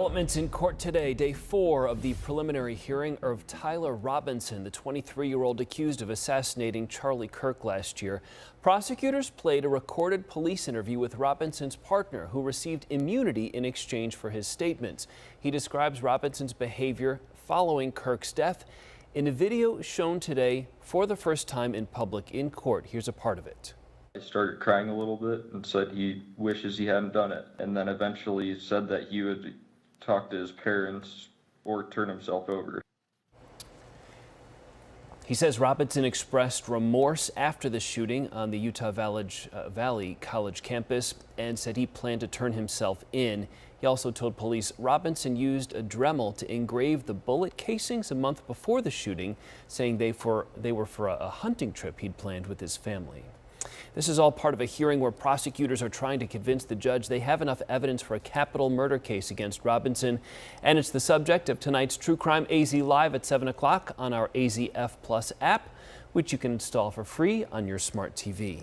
Developments in court today, day 4 of the preliminary hearing of Tyler Robinson, the 23-year-old accused of assassinating Charlie Kirk last year. Prosecutors played a recorded police interview with Robinson's partner, who received immunity in exchange for his statements. He describes Robinson's behavior following Kirk's death in a video shown today for the first time in public in court. Here's a part of it. He started crying a little bit and said he wishes he hadn't done it, and then eventually said that he would talk to his parents or turn himself over. He says Robinson expressed remorse after the shooting on the Utah Valley College campus and said he planned to turn himself in. He also told police Robinson used a Dremel to engrave the bullet casings a month before the shooting, saying they were for a hunting trip he'd planned with his family. This is all part of a hearing where prosecutors are trying to convince the judge they have enough evidence for a capital murder case against Robinson. And it's the subject of tonight's True Crime AZ Live at 7 o'clock on our AZF Plus app, which you can install for free on your smart TV.